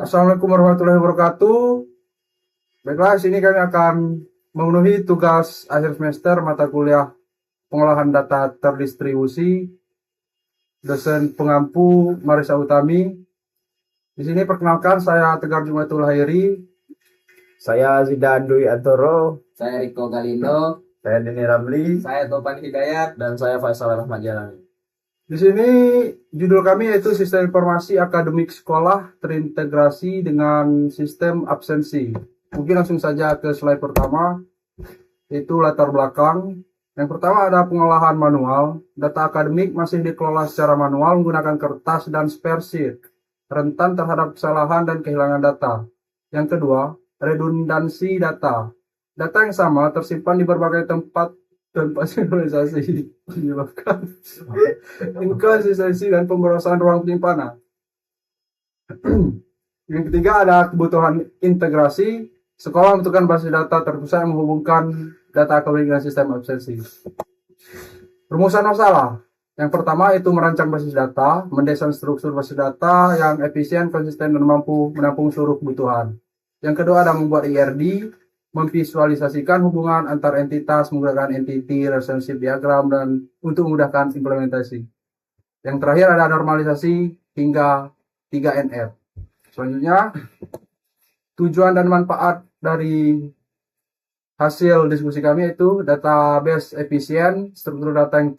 Assalamualaikum warahmatullahi wabarakatuh. Baiklah, sini kami akan memenuhi tugas akhir semester mata kuliah pengolahan data terdistribusi, dosen pengampu Marisa Utami. Di sini perkenalkan, saya Tegar Jumatul Hairi. Saya Zidan Dwi Antoro. Saya Riko Galindo. Saya Deni Ramli. Saya Topan Hidayat. Dan saya Faisal Rahmat Jalani. Di sini judul kami yaitu Sistem Informasi Akademik Sekolah terintegrasi dengan Sistem Absensi. Mungkin langsung saja ke slide pertama, yaitu latar belakang. Yang pertama ada pengolahan manual. Data akademik masih dikelola secara manual menggunakan kertas dan spreadsheet, rentan terhadap kesalahan dan kehilangan data. Yang kedua, redundansi data. Data yang sama tersimpan di berbagai tempat tanpa sinkronisasi, menyebabkan inkonsistensi dan pemborosan ruang penyimpanan. Yang ketiga ada kebutuhan integrasi. Sekolah membutuhkan basis data terpusat yang menghubungkan data akademik dengan sistem absensi. Rumusan masalah. Yang pertama itu merancang basis data, mendesain struktur basis data yang efisien, konsisten, dan mampu menampung seluruh kebutuhan. Yang kedua ada membuat IRD, memvisualisasikan hubungan antar entitas menggunakan entity relationship diagram dan untuk memudahkan implementasi. Yang terakhir ada normalisasi hingga 3NF. Selanjutnya, tujuan dan manfaat dari hasil diskusi kami itu database efisien, struktur data yang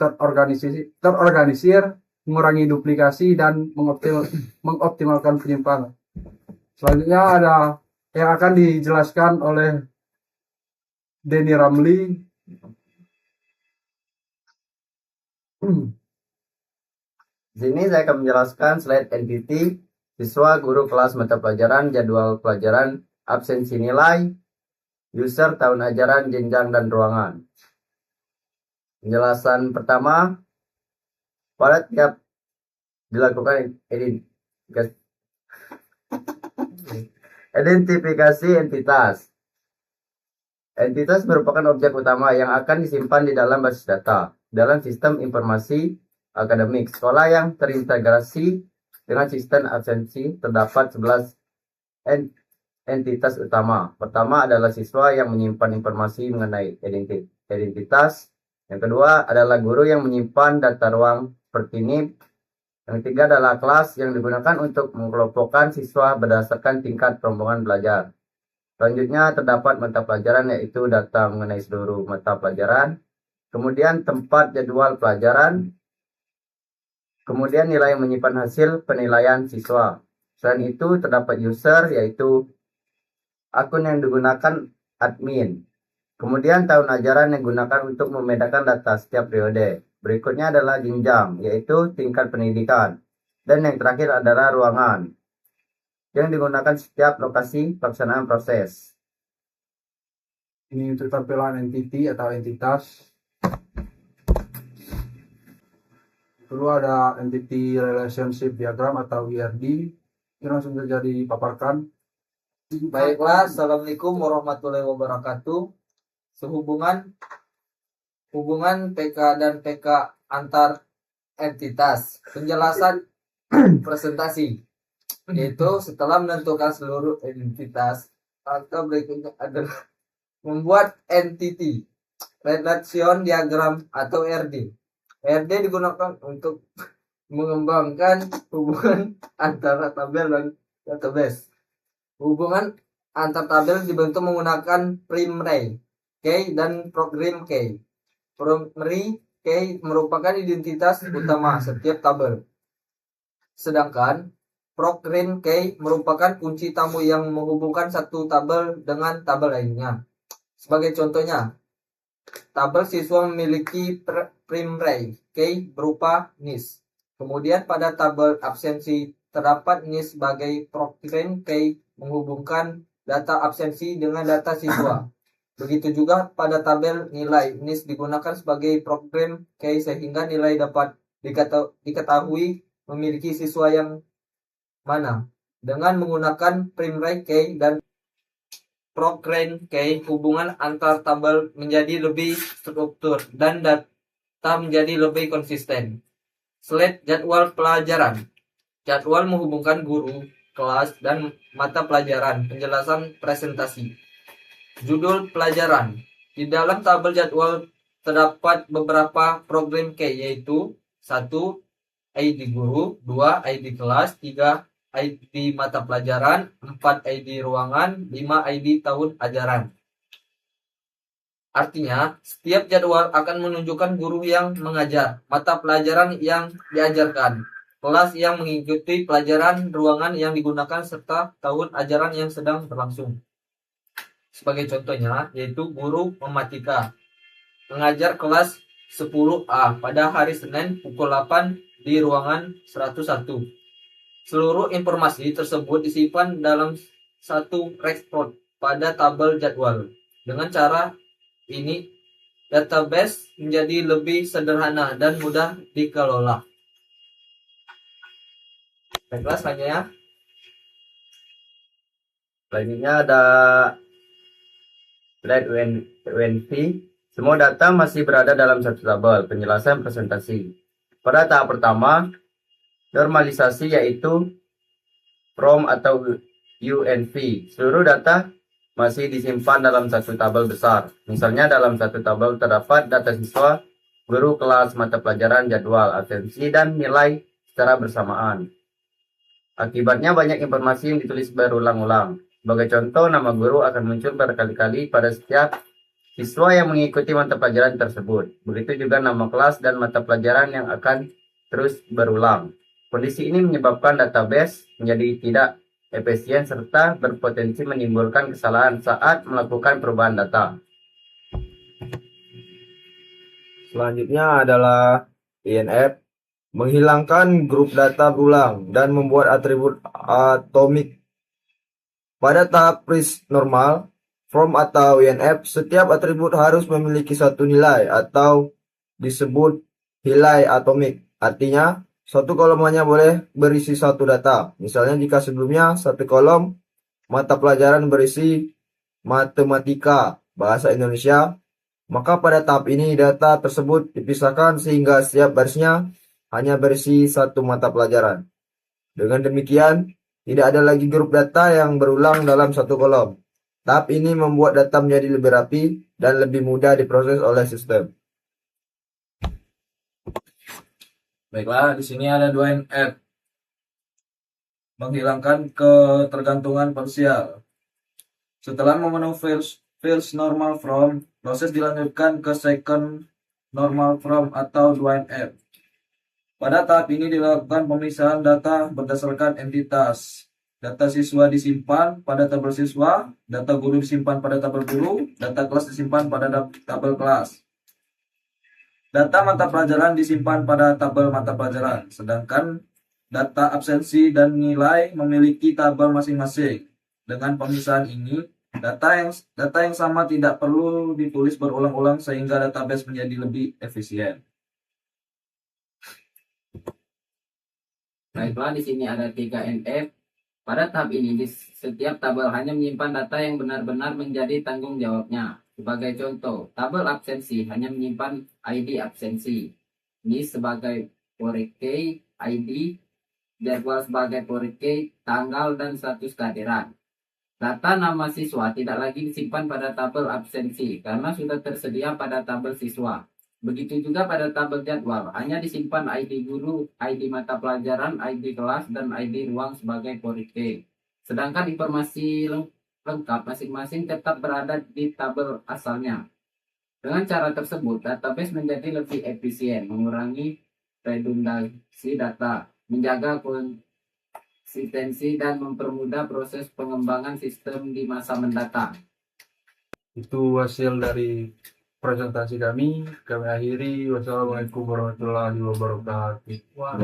terorganisir, mengurangi duplikasi dan mengoptimalkan penyimpanan. Selanjutnya ada yang akan dijelaskan oleh Deni Ramli. Sini saya akan menjelaskan slide entity, siswa, guru, kelas, mata pelajaran, jadwal pelajaran, absensi nilai, user, tahun ajaran, jenjang, dan ruangan. Penjelasan pertama, pada tiap dilakukan identifikasi entitas. Entitas merupakan objek utama yang akan disimpan di dalam basis data dalam sistem informasi akademik sekolah yang terintegrasi dengan sistem absensi. Terdapat 11 entitas utama. Pertama adalah siswa yang menyimpan informasi mengenai identitas. Yang kedua adalah guru yang menyimpan data ruang seperti NIP. Yang ketiga adalah kelas yang digunakan untuk mengelompokkan siswa berdasarkan tingkat rombongan belajar. Selanjutnya terdapat mata pelajaran yaitu data mengenai seluruh mata pelajaran. Kemudian tempat jadwal pelajaran. Kemudian nilai yang menyimpan hasil penilaian siswa. Selain itu terdapat user yaitu akun yang digunakan admin. Kemudian tahun ajaran yang digunakan untuk membedakan data setiap periode. Berikutnya adalah jenjang yaitu tingkat pendidikan. Dan yang terakhir adalah ruangan yang digunakan setiap lokasi pelaksanaan proses. Ini untuk tampilan entity atau entitas. Kedua ada entity relationship diagram atau IRD. Ini langsung saja dipaparkan. Baiklah, Assalamualaikum warahmatullahi wabarakatuh. Hubungan PK dan PK antar entitas. Penjelasan presentasi. Yaitu setelah menentukan seluruh entitas, maka berikutnya adalah membuat entity relation diagram atau RD. RD digunakan untuk mengembangkan hubungan antara tabel dan database. Hubungan antar tabel dibentuk menggunakan primary key dan program key. Primary key merupakan identitas utama setiap tabel. Sedangkan program key merupakan kunci tamu yang menghubungkan satu tabel dengan tabel lainnya. Sebagai contohnya, tabel siswa memiliki primary key berupa NIS. Kemudian pada tabel absensi terdapat NIS sebagai program key menghubungkan data absensi dengan data siswa. Begitu juga pada tabel nilai, NIS digunakan sebagai program key sehingga nilai dapat diketahui memiliki siswa yang mana. Dengan menggunakan primary key dan program key, hubungan antar tabel menjadi lebih struktur dan data menjadi lebih konsisten. Slide jadwal pelajaran. Jadwal menghubungkan guru kelas, dan mata pelajaran. Penjelasan presentasi. Judul pelajaran. Di dalam tabel jadwal terdapat beberapa program key, yaitu 1. ID guru, 2. ID kelas, 3. ID mata pelajaran, 4. ID ruangan, 5. ID tahun ajaran. Artinya, setiap jadwal akan menunjukkan guru yang mengajar, mata pelajaran yang diajarkan, kelas yang mengikuti pelajaran, ruangan yang digunakan, serta tahun ajaran yang sedang berlangsung. Sebagai contohnya, yaitu guru mematika mengajar kelas 10A pada hari Senin pukul 8 di ruangan 101. Seluruh informasi tersebut disimpan dalam satu record pada tabel jadwal. Dengan cara ini, database menjadi lebih sederhana dan mudah dikelola. Baiklah, selanjutnya. Selanjutnya ada slide UNV. Semua data masih berada dalam satu tabel. Penjelasan presentasi. Pada tahap pertama, normalisasi, yaitu from atau UNV. Seluruh data masih disimpan dalam satu tabel besar. Misalnya dalam satu tabel terdapat data siswa, guru, kelas, mata pelajaran, jadwal, absensi, dan nilai secara bersamaan. Akibatnya banyak informasi yang ditulis berulang-ulang. Sebagai contoh, nama guru akan muncul berkali-kali pada setiap siswa yang mengikuti mata pelajaran tersebut. Begitu juga nama kelas dan mata pelajaran yang akan terus berulang. Kondisi ini menyebabkan database menjadi tidak efisien serta berpotensi menimbulkan kesalahan saat melakukan perubahan data. Selanjutnya adalah INF, menghilangkan grup data berulang dan membuat atribut atomik. Pada tahap Pris normal, from atau INF, setiap atribut harus memiliki satu nilai atau disebut nilai atomik. Artinya, satu kolom hanya boleh berisi satu data. Misalnya jika sebelumnya satu kolom mata pelajaran berisi matematika, bahasa Indonesia, maka pada tahap ini data tersebut dipisahkan sehingga setiap barisnya hanya berisi satu mata pelajaran. Dengan demikian, tidak ada lagi grup data yang berulang dalam satu kolom. Tahap ini membuat data menjadi lebih rapi dan lebih mudah diproses oleh sistem. Baiklah, di sini ada 2NF. Menghilangkan ketergantungan parsial. Setelah memenuhi first normal from, proses dilanjutkan ke second normal from atau 2NF. Pada tahap ini dilakukan pemisahan data berdasarkan entitas. Data siswa disimpan pada tabel siswa, data guru disimpan pada tabel guru, data kelas disimpan pada tabel kelas. Data mata pelajaran disimpan pada tabel mata pelajaran, sedangkan data absensi dan nilai memiliki tabel masing-masing. Dengan pemisahan ini, data yang sama tidak perlu ditulis berulang-ulang sehingga database menjadi lebih efisien. Baiklah, di sini ada 3NF. Pada tahap ini, setiap tabel hanya menyimpan data yang benar-benar menjadi tanggung jawabnya. Sebagai contoh, tabel absensi hanya menyimpan ID absensi. Ini sebagai key ID, jadwal sebagai key, tanggal, dan status kehadiran. Data nama siswa tidak lagi disimpan pada tabel absensi karena sudah tersedia pada tabel siswa. Begitu juga pada tabel jadwal, hanya disimpan ID guru, ID mata pelajaran, ID kelas, dan ID ruang sebagai key. Sedangkan informasi lengkap masing-masing tetap berada di tabel asalnya. Dengan cara tersebut, database menjadi lebih efisien, mengurangi redundansi data, menjaga konsistensi, dan mempermudah proses pengembangan sistem di masa mendatang. Itu hasil dari presentasi kami. Kami akhiri. Wassalamualaikum warahmatullahi wabarakatuh.